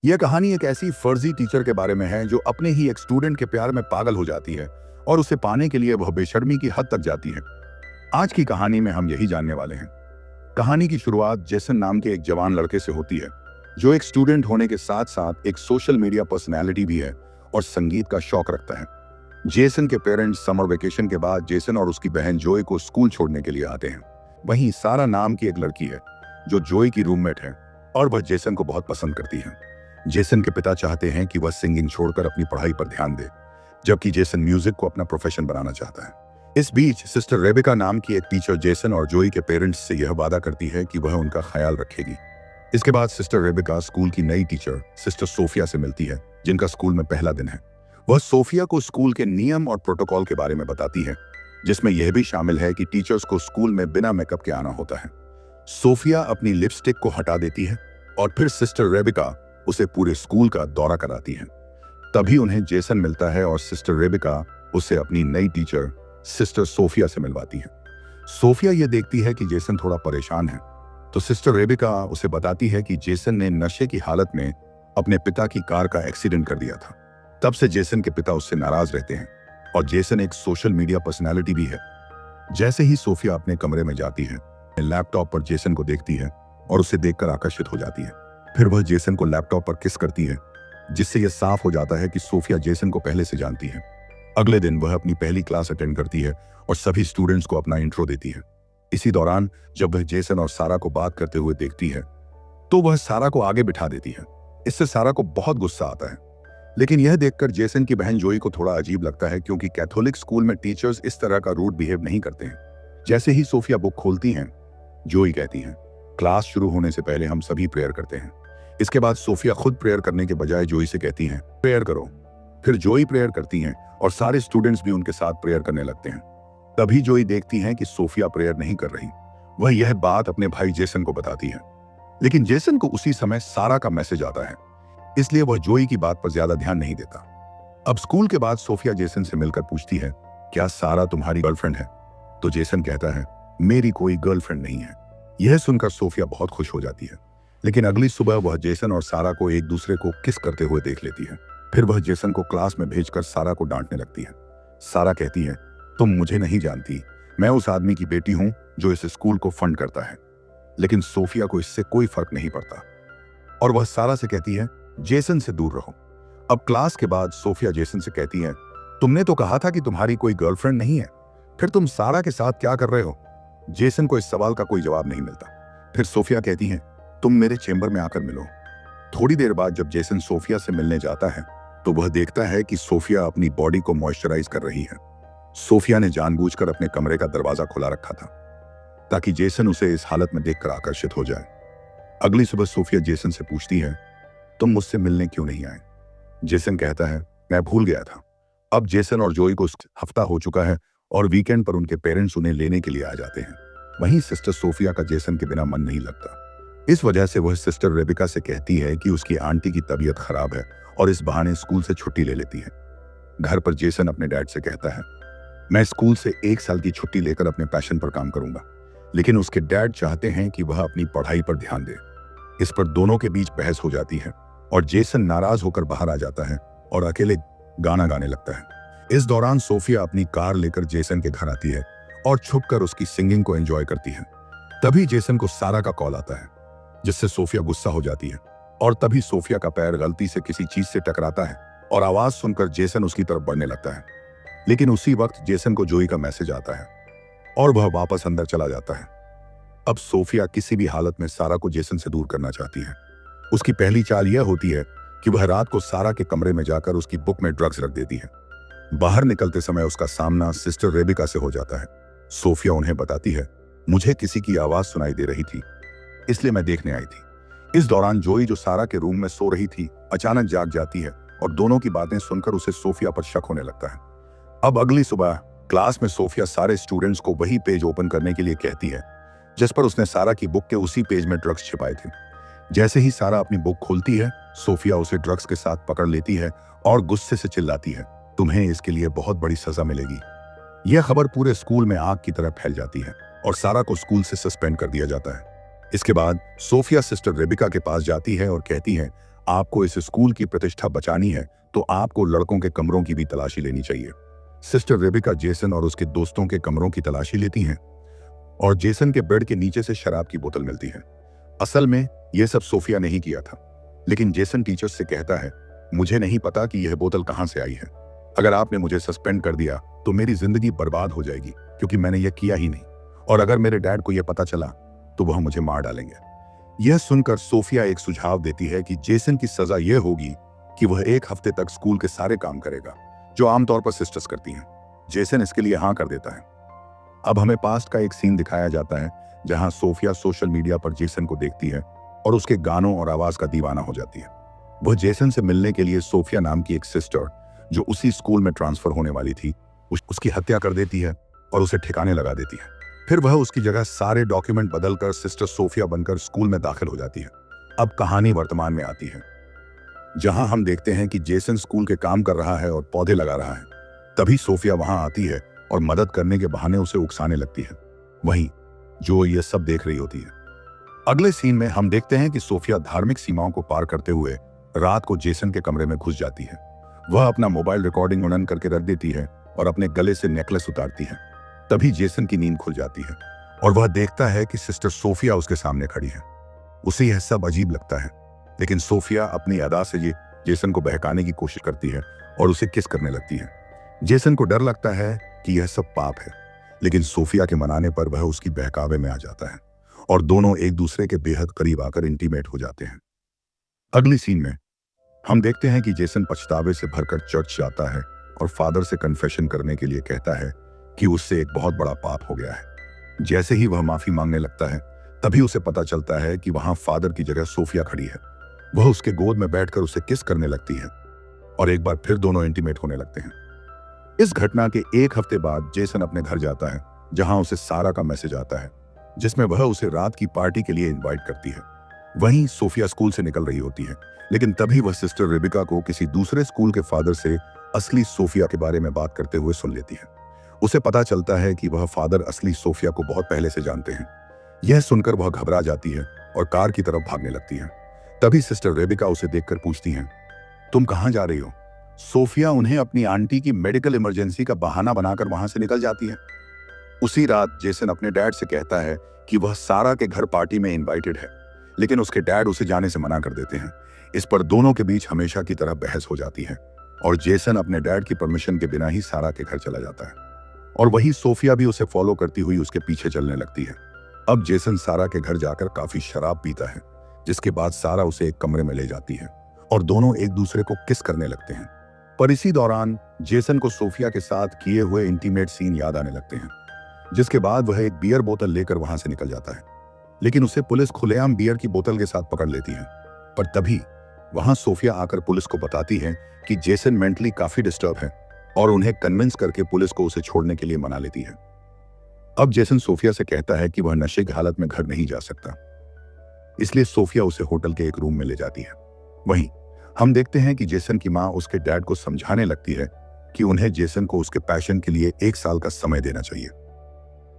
यह कहानी एक ऐसी फर्जी टीचर के बारे में है जो अपने ही एक स्टूडेंट के प्यार में पागल हो जाती है और उसे पाने के लिए वह बेशर्मी की हद तक जाती है। आज की कहानी में हम यही जानने वाले हैं। कहानी की शुरुआत जेसन नाम के एक जवान लड़के से होती है जो एक स्टूडेंट होने के साथ साथ एक सोशल मीडिया पर्सनैलिटी भी है और संगीत का शौक रखता है। जेसन के पेरेंट्स समर वेकेशन के बाद जेसन और उसकी बहन जोई को स्कूल छोड़ने के लिए आते हैं। वहीं सारा नाम की एक लड़की है जो जोई की रूममेट है और वह जेसन को बहुत पसंद करती है। जेसन के पिता चाहते हैं कि वह सिंगिंग छोड़कर अपनी पढ़ाई पर ध्यान दे, जबकि जेसन म्यूजिक को अपना प्रोफेशन बनाना चाहता है। इस बीच सिस्टर रेबेका नाम की एक टीचर जेसन और जोई के पेरेंट्स से यह वादा करती है कि वह उनका ख्याल रखेगी। इसके बाद सिस्टर रेबेका स्कूल की नई टीचर सिस्टर सोफिया से मिलती है, जिनका स्कूल में पहला दिन है। वह सोफिया को स्कूल के नियम और प्रोटोकॉल के बारे में बताती है, जिसमें यह भी शामिल है कि टीचर्स को स्कूल में बिना मेकअप के आना होता है। सोफिया अपनी लिपस्टिक को हटा देती है और फिर सिस्टर रेबेका उसे पूरे स्कूल का दौरा कराती है। तभी उन्हें जेसन मिलता है और सिस्टर रेबेका उसे अपनी नई टीचर सिस्टर सोफिया से मिलवाती है। सोफिया यह देखती है कि जेसन थोड़ा परेशान है, तो सिस्टर रेबेका उसे बताती है कि जेसन ने नशे की हालत में अपने पिता की कार का एक्सीडेंट कर दिया था। तब से जेसन के पिता उससे नाराज रहते हैं और जेसन एक सोशल मीडिया पर्सनैलिटी भी है। जैसे ही सोफिया अपने कमरे में जाती है, लैपटॉप पर जेसन को देखती है और उसे देखकर आकर्षित हो जाती है। फिर वह जेसन को लैपटॉप पर किस करती है, जिससे यह साफ हो जाता है कि सोफिया जेसन को पहले से जानती है। अगले दिन वह अपनी पहली क्लास अटेंड करती है और सभी स्टूडेंट्स को अपना इंट्रो देती है। इसी दौरान जब वह जेसन और सारा को बात करते हुए देखती है तो वह सारा को आगे बिठा देती है। इससे सारा को बहुत गुस्सा आता है, लेकिन यह देखकर जेसन की बहन जोई को थोड़ा अजीब लगता है, क्योंकि कैथोलिक स्कूल में टीचर्स इस तरह का रूड बिहेव नहीं करते हैं। जैसे ही सोफिया बुक खोलती हैं, जोई कहती है, क्लास शुरू होने से पहले हम सभी प्रेयर करते हैं। इसके बाद सोफिया खुद प्रेयर करने के बजाय जोई से कहती हैं, प्रेयर करो। फिर जोई प्रेयर करती हैं और सारे स्टूडेंट्स भी उनके साथ प्रेयर करने लगते हैं। तभी जोई देखती हैं कि सोफिया प्रेयर नहीं कर रही। वह यह बात अपने भाई जेसन को बताती है, लेकिन जेसन को उसी समय सारा का मैसेज आता है, इसलिए वह जोई की बात पर ज्यादा ध्यान नहीं देता। अब स्कूल के बाद सोफिया जेसन से मिलकर पूछती है, क्या सारा तुम्हारी गर्लफ्रेंड है? तो जेसन कहता है, मेरी कोई गर्लफ्रेंड नहीं है। यह सुनकर सोफिया बहुत खुश हो जाती है, लेकिन अगली सुबह वह जेसन और सारा को एक दूसरे को किस करते हुए देख लेती है। फिर वह जेसन को क्लास में भेजकर सारा को डांटने लगती है। सारा कहती है, तुम मुझे नहीं जानती, मैं उस आदमी की बेटी हूं जो इस स्कूल को फंड करता है। लेकिन सोफिया को इससे कोई फर्क नहीं पड़ता और वह सारा से कहती है, जेसन से दूर रहो। अब क्लास के बाद सोफिया जेसन से कहती है, तुमने तो कहा था कि तुम्हारी कोई गर्लफ्रेंड नहीं है, फिर तुम सारा के साथ क्या कर रहे हो? जेसन को इस सवाल का कोई जवाब नहीं मिलता। फिर सोफिया कहती है, तुम मेरे चेंबर में आकर मिलो। थोड़ी देर बाद जब जेसन सोफिया से मिलने जाता है तो वह देखता है कि सोफिया अपनी बॉडी को मॉइस्चराइज कर रही है। सोफिया ने जानबूझकर अपने कमरे का दरवाजा खुला रखा था ताकि जेसन उसे इस हालत में देखकर आकर्षित हो जाए। अगली सुबह सोफिया जेसन से पूछती है, तुम मुझसे मिलने क्यों नहीं आए? जेसन कहता है, मैं भूल गया था। अब जेसन और जोई को हफ्ता हो चुका है और वीकेंड पर उनके पेरेंट्स उन्हें लेने के लिए आ जाते हैं। वहीं सिस्टर सोफिया का जेसन के बिना मन नहीं लगता। इस वजह से वह सिस्टर रेबेका से कहती है कि उसकी आंटी की तबीयत खराब है और इस बहाने स्कूल से छुट्टी ले लेती है। घर पर जेसन अपने डैड से कहता है, मैं स्कूल से 1 साल की छुट्टी लेकर अपने पैशन पर काम करूंगा, लेकिन उसके डैड चाहते हैं कि वह अपनी पढ़ाई पर ध्यान दे। इस पर दोनों के बीच बहस हो जाती है और जेसन नाराज होकर बाहर आ जाता है और अकेले गाना गाने लगता है। इस दौरान सोफिया अपनी कार लेकर जेसन के घर आती है और छुपकर उसकी सिंगिंग को एंजॉय करती है। तभी जेसन को सारा का कॉल आता है, जिससे सोफिया गुस्सा हो जाती है और तभी सोफिया का पैर गलती से किसी चीज से टकराता है और आवाज सुनकर जेसन उसकी तरफ बढ़ने लगता है। लेकिन उसी वक्त जेसन को जोई का मैसेज आता है और वह वापस अंदर चला जाता है। अब सोफिया किसी भी हालत में सारा को जेसन से दूर करना चाहती है। उसकी पहली चाल यह होती है कि वह रात को सारा के कमरे में जाकर उसकी बुक में ड्रग्स रख देती है। बाहर निकलते समय उसका सामना सिस्टर रेबेका से हो जाता है। सोफिया उन्हें बताती है, मुझे किसी की आवाज सुनाई दे रही थी, इसलिए मैं देखने आई थी। इस दौरान जोई, जो सारा के रूम में सो रही थी, अचानक जाग जाती है और दोनों की बातें सुनकर उसे सोफिया पर शक होने लगता है। अब अगली सुबह क्लास में सोफिया सारे स्टूडेंट्स को वही पेज ओपन करने के लिए कहती है जिस पर उसने सारा की बुक के उसी पेज में ड्रग्स छिपाए थे। जैसे ही सारा अपनी बुक खोलती है, सोफिया उसे ड्रग्स के साथ पकड़ लेती है और गुस्से से चिल्लाती है, तुम्हें इसके लिए बहुत बड़ी सजा मिलेगी। यह खबर पूरे स्कूल में आग की तरह फैल जाती है और सारा को स्कूल से सस्पेंड कर दिया जाता है। इसके बाद सोफिया सिस्टर रेबेका के पास जाती है और कहती है, आपको इस स्कूल की प्रतिष्ठा बचानी है तो आपको लड़कों के कमरों की भी तलाशी लेनी चाहिए। सिस्टर रेबिका जेसन और उसके दोस्तों के कमरों की तलाशी लेती हैं और जेसन के बेड के नीचे से शराब की बोतल मिलती है। असल में यह सब सोफिया ने ही किया था, लेकिन जेसन टीचर्स से कहता है, मुझे नहीं पता कि यह बोतल कहां से आई है। अगर आपने मुझे सस्पेंड कर दिया तो मेरी जिंदगी बर्बाद हो जाएगी, क्योंकि मैंने यह किया ही नहीं, और अगर मेरे डैड को यह पता चला तो वह मुझे मार डालेंगे। यह सुनकर सोफिया एक सुझाव देती है कि जेसन की सजा यह होगी कि वह 1 हफ्ते तक स्कूल के सारे काम करेगा, जो आमतौर पर सिस्टर्स करती हैं। जेसन इसके लिए हाँ कर देता है। अब हमें पास्ट का एक सीन दिखाया जाता है जहां सोफिया सोशल मीडिया पर जेसन को देखती है और उसके गानों और आवाज का दीवाना हो जाती है। वह जेसन से मिलने के लिए सोफिया नाम की एक सिस्टर, जो उसी स्कूल में ट्रांसफर होने वाली थी, उसकी हत्या कर देती है और उसे ठिकाने लगा देती है। फिर वह उसकी जगह सारे डॉक्यूमेंट बदलकर सिस्टर सोफिया बनकर स्कूल में दाखिल हो जाती है। अब कहानी वर्तमान में आती है, जहां हम देखते हैं कि जेसन स्कूल के काम कर रहा है और पौधे लगा रहा है। तभी सोफिया वहां आती है और मदद करने के बहाने उसे उकसाने लगती है। वहीं जो ये सब देख रही होती है। अगले सीन में हम देखते हैं कि सोफिया धार्मिक सीमाओं को पार करते हुए रात को जेसन के कमरे में घुस जाती है। वह अपना मोबाइल रिकॉर्डिंग ऑन करके रख देती है और अपने गले से नेकलेस उतारती है। तभी जेसन की नींद खुल जाती है और वह देखता है कि सिस्टर सोफिया उसके सामने खड़ी है। उसे यह सब अजीब लगता है, लेकिन सोफिया अपनी अदा से जेसन को बहकाने की कोशिश करती है और उसे किस करने लगती है। जेसन को डर लगता है कि यह सब पाप है, लेकिन सोफिया के मनाने पर वह उसकी बहकावे में आ जाता है और दोनों एक दूसरे के बेहद करीब आकर इंटीमेट हो जाते हैं। अगली सीन में हम देखते हैं कि जेसन पछतावे से भरकर चर्च जाता है और फादर से कन्फेशन करने के लिए कहता है कि उससे एक बहुत बड़ा पाप हो गया है। जैसे ही वह माफी मांगने लगता है, तभी उसे पता चलता है कि वहां फादर की जगह सोफिया खड़ी है। वह उसके गोद में बैठकर उसे किस करने लगती है और एक बार फिर दोनों इंटीमेट होने लगते हैं। इस घटना के 1 हफ्ते बाद जेसन अपने घर जाता है, जहां उसे सारा का मैसेज आता है, जिसमें वह उसे रात की पार्टी के लिए इनवाइट करती है। वहीं सोफिया स्कूल से निकल रही होती है, लेकिन तभी वह सिस्टर रेबिका को किसी दूसरे स्कूल के फादर से असली सोफिया के बारे में बात करते हुए सुन लेती है। उसे पता चलता है कि वह फादर असली सोफिया को बहुत पहले से जानते हैं। यह सुनकर वह घबरा जाती है और कार की तरफ भागने लगती है। तभी सिस्टर रेबिका उसे देखकर पूछती हैं, तुम कहां जा रही हो? सोफिया उन्हें अपनी आंटी की मेडिकल इमरजेंसी का बहाना बनाकर वहां से निकल जाती है। उसी रात जेसन अपने डैड से कहता है कि वह सारा के घर पार्टी में इनवाइटेड है, लेकिन उसके डैड उसे जाने से मना कर देते हैं। इस पर दोनों के बीच हमेशा की तरह बहस हो जाती है और जेसन अपने डैड की परमिशन के बिना ही सारा के घर चला जाता है और वही सोफिया भी उसे फॉलो करती हुई उसके पीछे चलने लगती है। अब जेसन सारा के घर जाकर काफी शराब पीता है, जिसके बाद सारा उसे एक कमरे में ले जाती है और दोनों एक दूसरे को किस करने लगते हैं। पर इसी दौरान जेसन को सोफिया के साथ किए हुए इंटीमेट सीन याद आने लगते हैं, जिसके बाद वह एक बियर बोतल लेकर वहां से निकल जाता है। लेकिन उसे पुलिस खुलेआम बियर की बोतल के साथ पकड़ लेती है। पर तभी वहां सोफिया आकर पुलिस को बताती है कि जेसन मेंटली काफी डिस्टर्ब है और उन्हें कन्विंस करके पुलिस को उसे छोड़ने के लिए मना लेती है। अब जेसन सोफिया से कहता है कि वह नशे की हालत में घर नहीं जा सकता, इसलिए सोफिया उसे होटल के एक रूम में ले जाती है। वहीं हम देखते हैं कि जेसन की मां उसके डैड को समझाने लगती है कि उन्हें जेसन को उसके पैशन के लिए 1 साल का समय देना चाहिए,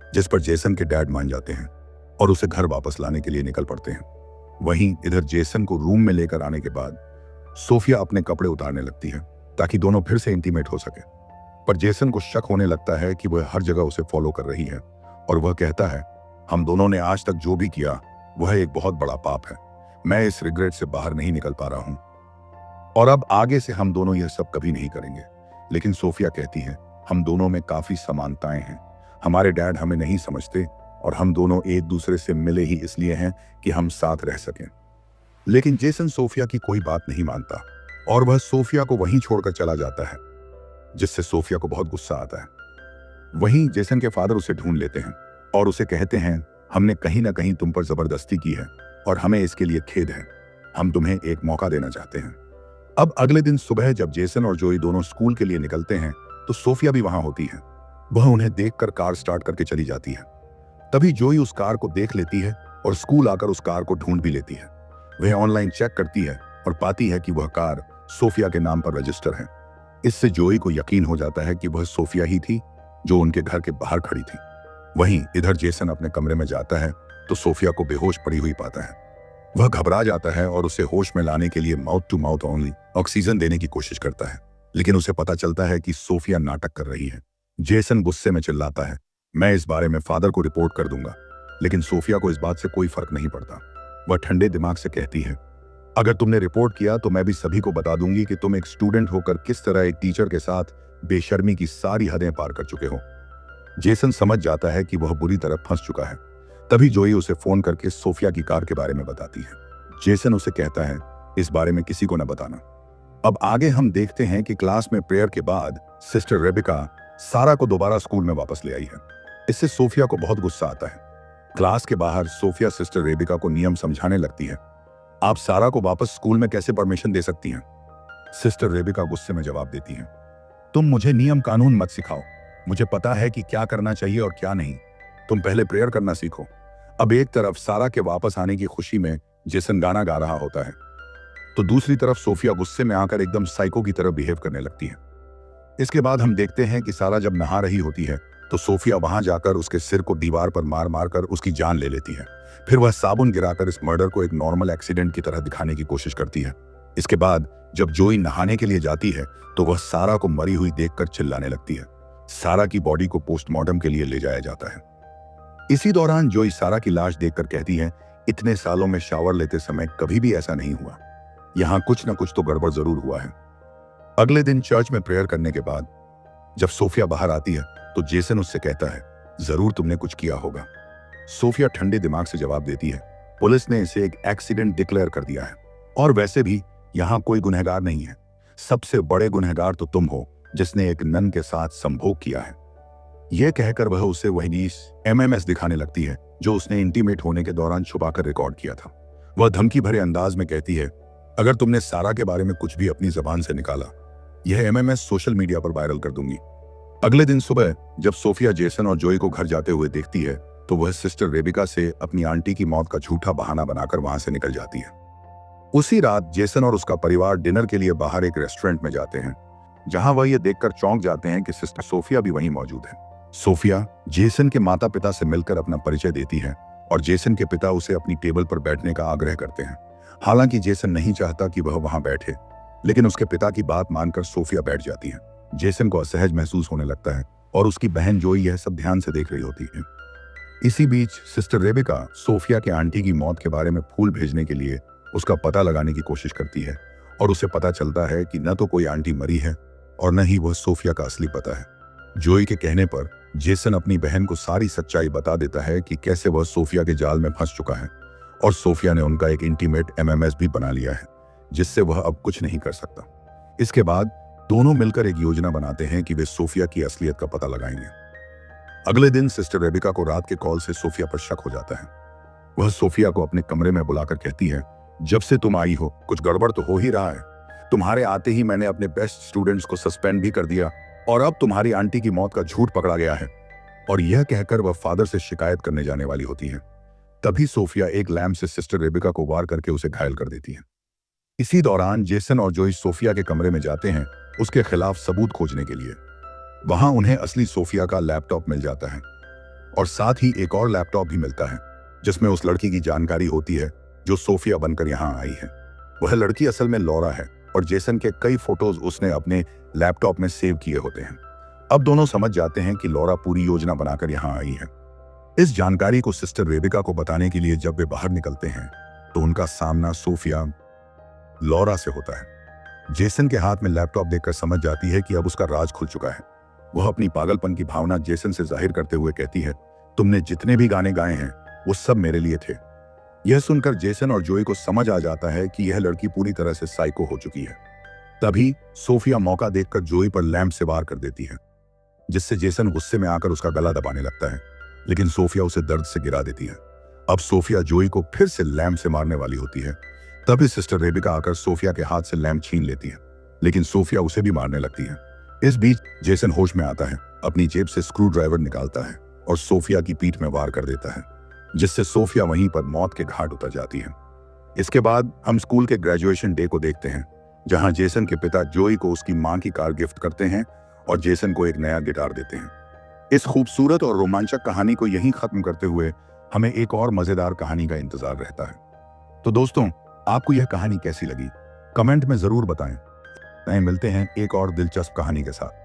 जिस पर जेसन के डैड मान जाते हैं और उसे घर वापस लाने के लिए निकल पड़ते हैं। वहीं इधर जेसन को रूम में लेकर आने के बाद सोफिया अपने कपड़े उतारने लगती है ताकि दोनों फिर से इंटीमेट हो सके। पर जेसन को शक होने लगता है कि वह हर जगह उसे फॉलो कर रही है और वह कहता है, हम दोनों ने आज तक जो भी किया वह एक बहुत बड़ा पाप है। मैं इस रिग्रेट से बाहर नहीं निकल पा रहा हूं और अब आगे से हम दोनों यह सब कभी नहीं करेंगे। लेकिन सोफिया कहती है, हम दोनों में काफी समानताएं हैं। हमारे डैड हमें नहीं समझते और हम दोनों एक दूसरे से मिले ही इसलिए हैं कि हम साथ रह सकें। लेकिन जेसन सोफिया की कोई बात नहीं मानता और वह सोफिया को वहीं छोड़कर चला जाता है, जिससे सोफिया को बहुत गुस्सा आता है। वहीं जेसन के फादर उसे ढूंढ लेते हैं और उसे कहते हैं, हमने कहीं ना कहीं तुम पर जबरदस्ती की है और हमें इसके लिए खेद है। हम तुम्हें एक मौका देना चाहते हैं। अब अगले दिन सुबह जब जेसन और जोई दोनों स्कूल के लिए निकलते हैं तो सोफिया भी वहां होती है। वह उन्हें देखकर कार स्टार्ट करके चली जाती है। तभी जोई उस कार को देख लेती है और स्कूल आकर उस कार को ढूंढ भी लेती है। वह ऑनलाइन चेक करती है और पाती है कि वह कार सोफिया के नाम पर रजिस्टर है। इससे जोई को यकीन हो जाता है कि वह सोफिया ही थी जो उनके घर के बाहर खड़ी थी। वहीं इधर जेसन अपने कमरे में जाता है तो सोफिया को बेहोश पड़ी हुई पाता है। वह घबरा जाता है और उसे होश में लाने के लिए mouth to mouth only oxygen देने की कोशिश करता है, लेकिन उसे पता चलता है कि सोफिया नाटक कर रही है। जेसन गुस्से में चिल्लाता है, मैं इस बारे में फादर को रिपोर्ट कर दूंगा। लेकिन सोफिया को इस बात से कोई फर्क नहीं पड़ता। वह ठंडे दिमाग से कहती है, अगर तुमने रिपोर्ट किया तो मैं भी सभी को बता दूंगी कि तुम एक स्टूडेंट होकर किस तरह एक टीचर के साथ बेशर्मी की सारी हदें पार कर चुके हो। जेसन समझ जाता है कि वह बुरी तरह फंस चुका है। तभी जोई उसे फोन करके सोफिया की कार के बारे में बताती है। जेसन उसे कहता है, इस बारे में किसी को न बताना। अब आगे हम देखते हैं कि क्लास में प्रेयर के बाद सिस्टर रेबिका सारा को दोबारा स्कूल में वापस ले आई है। इससे सोफिया को बहुत गुस्सा आता है। क्लास के बाहर सोफिया सिस्टर रेबिका को नियम समझाने लगती है। आप सारा को वापस स्कूल में कैसे परमिशन दे सकती हैं? सिस्टर रेबिका गुस्से में जवाब देती है, तुम मुझे नियम कानून मत सिखाओ। मुझे पता है कि क्या करना चाहिए और क्या नहीं। तुम पहले प्रेयर करना सीखो। अब एक तरफ सारा के वापस आने की खुशी में जेसन गाना गा रहा होता है, तो दूसरी तरफ सोफिया गुस्से में आकर एकदम साइको की तरह बिहेव करने लगती है। इसके बाद हम देखते हैं कि सारा जब नहा रही होती है तो सोफिया वहां जाकर उसके सिर को दीवार पर मार मार कर उसकी जान ले लेती है। फिर वह साबुन गिराकर इस मर्डर को एक नॉर्मल एक्सीडेंट की तरह दिखाने की कोशिश करती है। इसके बाद जब जोई नहाने के लिए जाती है तो वह सारा को मरी हुई देखकर चिल्लाने लगती है। सारा की बॉडी को पोस्टमार्टम के लिए ले जाया जाता है। इसी दौरान जोई सारा की लाश देखकर कहती है, इतने सालों में शावर लेते समय कभी भी ऐसा नहीं हुआ। यहां कुछ ना कुछ तो गड़बड़ जरूर हुआ है। अगले दिन चर्च में प्रेयर करने के बाद जब सोफिया बाहर आती है तो जेसन उससे कहता है, जरूर तुमने कुछ किया होगा। सोफिया ठंडे दिमाग से जवाब देती है, पुलिस ने इसे एक एक्सीडेंट डिक्लेयर कर दिया है और वैसे भी यहां कोई गुनहगार नहीं है। सबसे बड़े गुनहगार तो तुम हो जिसने एक नन के साथ संभोग किया है। यह कहकर वह उसे वही एमएमएस दिखाने लगती है जो उसने इंटीमेट होने के दौरान छुपाकर रिकॉर्ड किया था। वह धमकी भरे अंदाज में कहती है, अगर तुमने सारा के बारे में कुछ भी अपनी जबान से निकाला, यह एमएमएस सोशल मीडिया पर वायरल कर दूंगी। अगले दिन सुबह जब सोफिया जेसन और जोई को घर जाते हुए देखती है तो वह सिस्टर रेबिका से अपनी आंटी की मौत का झूठा बहाना बनाकर वहां से निकल जाती है। उसी रात जेसन और उसका परिवार डिनर के लिए बाहर एक रेस्टोरेंट में जाते हैं, जहां वह यह देखकर चौंक जाते हैं कि सिस्टर सोफिया भी वहीं मौजूद है। सोफिया जेसन के माता पिता से मिलकर अपना परिचय देती है और जेसन के पिता उसे अपनी टेबल पर बैठने का आग्रह करते हैं। हालांकि जेसन नहीं चाहता कि वह वहां बैठे, लेकिन उसके पिता की बात मानकर सोफिया बैठ जाती है। जेसन को असहज महसूस होने लगता है और उसकी बहन जोई यह सब ध्यान से देख रही होती है। इसी बीच सिस्टर रेबिका सोफिया के आंटी की मौत के बारे में फूल भेजने के लिए उसका पता लगाने की कोशिश करती है और उसे पता चलता है कि न तो कोई आंटी मरी है और न ही वह सोफिया का असली पता है। जोई के कहने पर जेसन अपनी बहन को सारी सच्चाई बता देता है कि कैसे वह सोफिया के जाल में फंस चुका है और सोफिया ने उनका एक इंटीमेट एमएमएस भी बना लिया है जिससे वह अब कुछ नहीं कर सकता। इसके बाद दोनों मिलकर एक योजना बनाते हैं कि वे सोफिया की असलियत का पता लगाएंगे। अगले दिन सिस्टर रेबिका को रात के कॉल से सोफिया पर शक हो जाता है। वह सोफिया को अपने कमरे में बुलाकर कहती है, जब से तुम आई हो कुछ गड़बड़ तो हो ही रहा है। तुम्हारे आते ही मैंने अपने बेस्ट स्टूडेंट्स को सस्पेंड भी कर दिया और अब तुम्हारी आंटी की मौत का झूठ पकड़ा गया है। और यह कहकर वह फादर से शिकायत करने जाने वाली होती है। तभी सोफिया एक लैम्प से सिस्टर रेबिका को वार करके उसे घायल कर देती है। इसी दौरान जेसन और जोई सोफिया के कमरे में जाते हैं उसके खिलाफ सबूत खोजने के लिए। वहां उन्हें असली सोफिया का लैपटॉप मिल जाता है और साथ ही एक और लैपटॉप भी मिलता है जिसमें उस लड़की की जानकारी होती है जो सोफिया बनकर यहां आई है। वह लड़की असल में लॉरा है और जेसन के कई फोटोज उसने अपने लैपटॉप में सेव किए होते हैं। अब दोनों समझ जाते हैं कि लॉरा पूरी योजना बनाकर यहां आई है। इस जानकारी को सिस्टर रेबिका को बताने के लिए जब वे बाहर निकलते हैं तो उनका सामना सोफिया लॉरा से होता है। जेसन के हाथ में लैपटॉप देखकर समझ जाती है कि अब उसका राज खुल चुका है। वह अपनी पागलपन की भावना जेसन से जाहिर करते हुए कहती है, तुमने जितने भी गाने गाए हैं वो सब मेरे लिए थे। यह सुनकर जेसन और जोई को समझ आ जाता है कि यह लड़की पूरी तरह से साइको हो चुकी है। तभी सोफिया मौका देखकर जोई पर लैंप से वार कर देती है, जिससे जेसन गुस्से में आकर उसका गला दबाने लगता है, लेकिन सोफिया उसे दर्द से गिरा देती है। अब सोफिया जोई को फिर से लैंप से मारने वाली होती है। तभी सिस्टर रेबिका आकर सोफिया के हाथ से लैंप छीन लेती है, लेकिन सोफिया उसे भी मारने लगती है। इस बीच जेसन होश में आता है, अपनी जेब से स्क्रू ड्राइवर निकालता है और सोफिया की पीठ में वार कर देता है, जिससे सोफिया वहीं पर मौत के घाट उतर जाती है। इसके बाद हम स्कूल के ग्रेजुएशन डे को देखते हैं, जहां जेसन के पिता जोई को उसकी मां की कार गिफ्ट करते हैं और जेसन को एक नया गिटार देते हैं। इस खूबसूरत और रोमांचक कहानी को यहीं खत्म करते हुए हमें एक और मजेदार कहानी का इंतजार रहता है। तो दोस्तों, आपको यह कहानी कैसी लगी? कमेंट में जरूर बताएं। मिलते हैं एक और दिलचस्प कहानी के साथ।